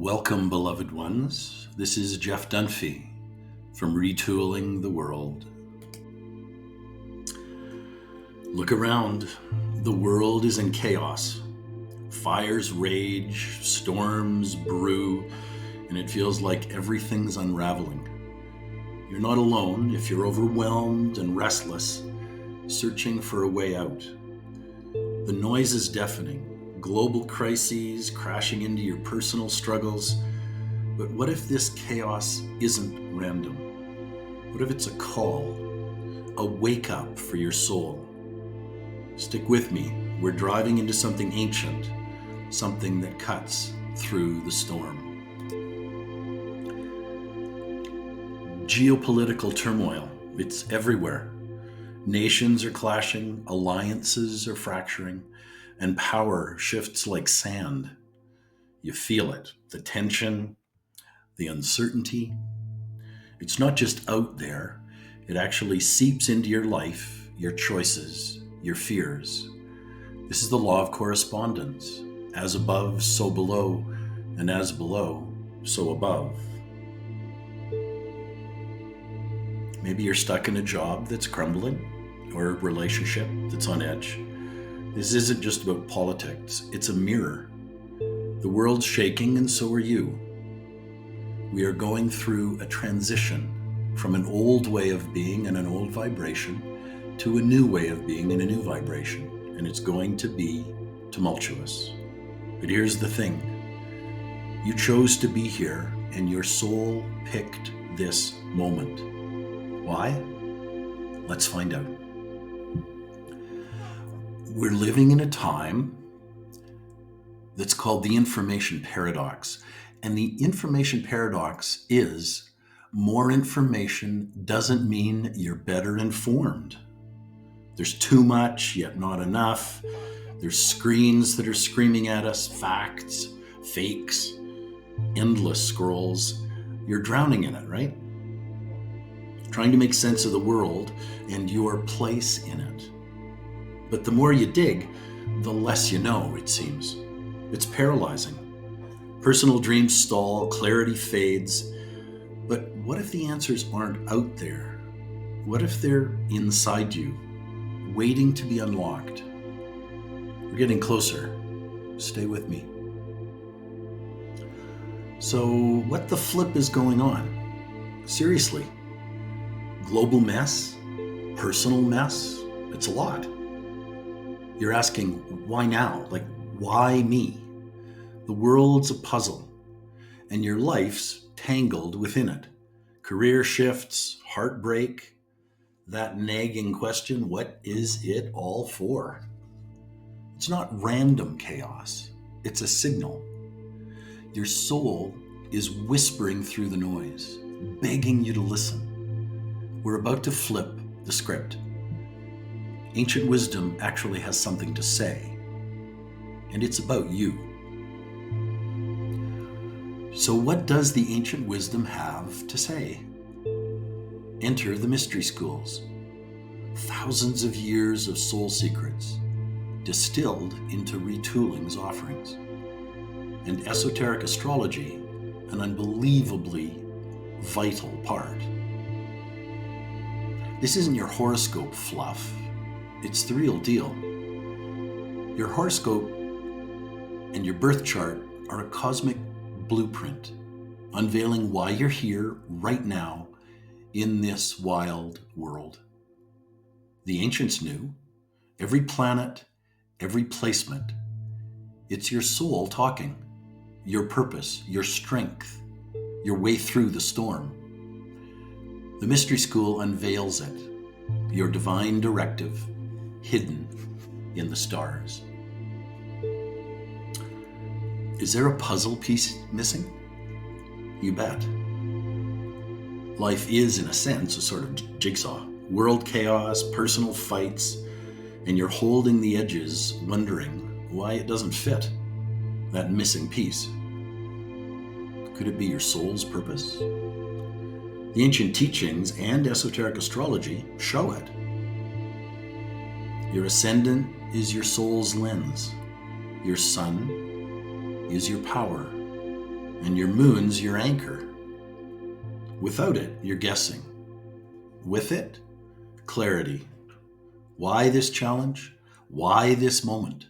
Welcome, beloved ones. This is Jeff Dunphy from Retooling the World. Look around. The world is in chaos. Fires rage, storms brew, and it feels like everything's unraveling. You're not alone if you're overwhelmed and restless, searching for a way out. The noise is deafening. Global crises crashing into your personal struggles. But what if this chaos isn't random? What if it's a call, a wake up for your soul? Stick with me. We're driving into something ancient, something that cuts through the storm. Geopolitical turmoil, it's everywhere. Nations are clashing, alliances are fracturing, and power shifts like sand. You feel it, the tension, the uncertainty. It's not just out there, it actually seeps into your life, your choices, your fears. This is the law of correspondence. As above, so below, and as below, so above. Maybe you're stuck in a job that's crumbling, or a relationship that's on edge. This isn't just about politics, it's a mirror. The world's shaking and so are you. We are going through a transition from an old way of being and an old vibration to a new way of being and a new vibration, and it's going to be tumultuous. But here's the thing. You chose to be here and your soul picked this moment. Why? Let's find out. We're living in a time that's called the information paradox. And the information paradox is more information doesn't mean you're better informed. There's too much, yet not enough. There's screens that are screaming at us, facts, fakes, endless scrolls. You're drowning in it, right? Trying to make sense of the world and your place in it. But the more you dig, the less you know, it seems. It's paralyzing. Personal dreams stall, clarity fades. But what if the answers aren't out there? What if they're inside you, waiting to be unlocked? We're getting closer. Stay with me. So, what the flip is going on? Seriously. Global mess? Personal mess? It's a lot. You're asking, why now? Like, why me? The world's a puzzle, and your life's tangled within it. Career shifts, heartbreak, that nagging question, what is it all for? It's not random chaos, it's a signal. Your soul is whispering through the noise, begging you to listen. We're about to flip the script. Ancient wisdom actually has something to say, and it's about you. So what does the ancient wisdom have to say? Enter the mystery schools. Thousands of years of soul secrets distilled into Retooling's offerings. And esoteric astrology, an unbelievably vital part. This isn't your horoscope fluff. It's the real deal. Your horoscope and your birth chart are a cosmic blueprint, unveiling why you're here right now in this wild world. The ancients knew every planet, every placement. It's your soul talking, your purpose, your strength, your way through the storm. The mystery school unveils it, your divine directive, hidden in the stars. Is there a puzzle piece missing? You bet. Life is, in a sense, a sort of jigsaw. World chaos, personal fights, and you're holding the edges, wondering why it doesn't fit, that missing piece. Could it be your soul's purpose? The ancient teachings and esoteric astrology show it. Your ascendant is your soul's lens. Your sun is your power. and your moon's your anchor. Without it, you're guessing. With it, clarity. Why this challenge? Why this moment?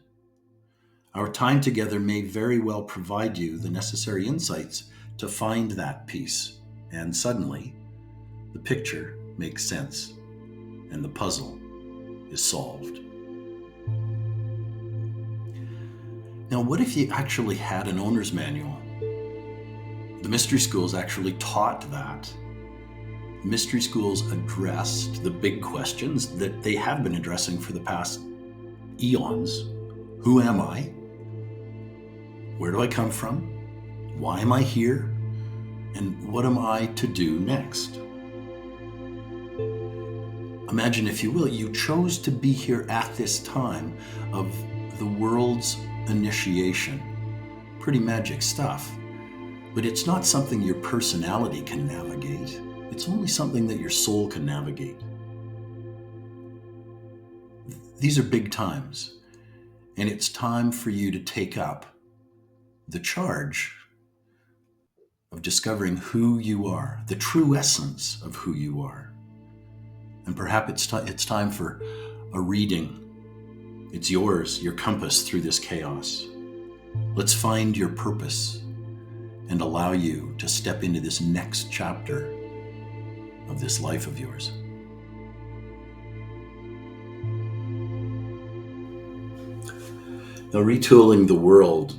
Our time together may very well provide you the necessary insights to find that peace, and suddenly, the picture makes sense, and the puzzle is solved. Now, what if you actually had an owner's manual? The mystery schools actually taught that. Mystery schools addressed the big questions that they have been addressing for the past eons. Who am I? Where do I come from? Why am I here? And what am I to do next? Imagine, if you will, you chose to be here at this time of the world's initiation. Pretty magic stuff. But it's not something your personality can navigate. It's only something that your soul can navigate. These are big times, and it's time for you to take up the charge of discovering who you are, the true essence of who you are. And perhaps it's time for a reading. It's yours, your compass through this chaos. Let's find your purpose and allow you to step into this next chapter of this life of yours. Now, Retooling the World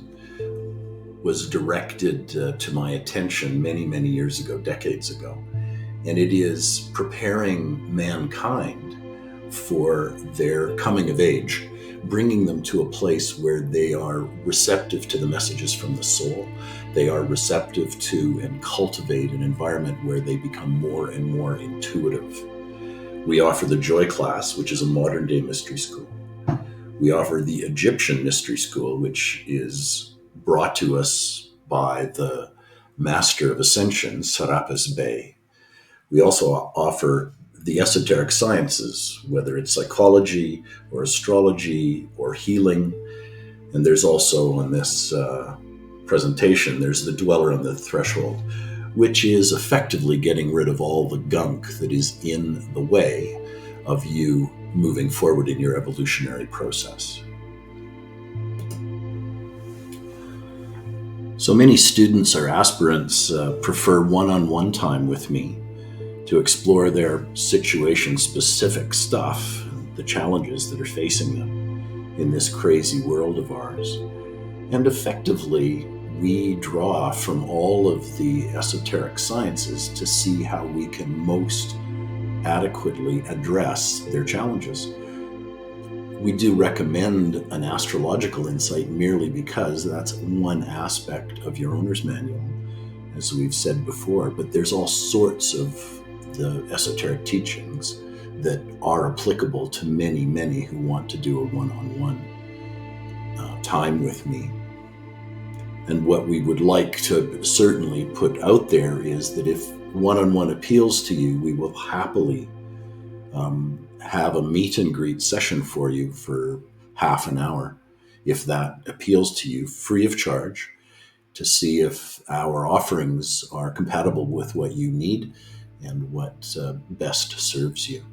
was directed to my attention many, many years ago, decades ago. And it is preparing mankind for their coming of age, bringing them to a place where they are receptive to the messages from the soul. They are receptive to and cultivate an environment where they become more and more intuitive. We offer the Joy class, which is a modern day mystery school. We offer the Egyptian mystery school, which is brought to us by the Master of Ascension, Serapis Bey. We also offer the esoteric sciences, whether it's psychology or astrology or healing. And there's also on this presentation, there's the Dweller on the Threshold, which is effectively getting rid of all the gunk that is in the way of you moving forward in your evolutionary process. So many students or aspirants prefer one-on-one time with me to explore their situation-specific stuff, the challenges that are facing them in this crazy world of ours. And effectively, we draw from all of the esoteric sciences to see how we can most adequately address their challenges. We do recommend an astrological insight merely because that's one aspect of your owner's manual, as we've said before, but there's all sorts of the esoteric teachings that are applicable to many, many who want to do a one-on-one time with me. And what we would like to certainly put out there is that if one-on-one appeals to you, we will happily have a meet and greet session for you for half an hour, if that appeals to you, free of charge, to see if our offerings are compatible with what you need and what best serves you.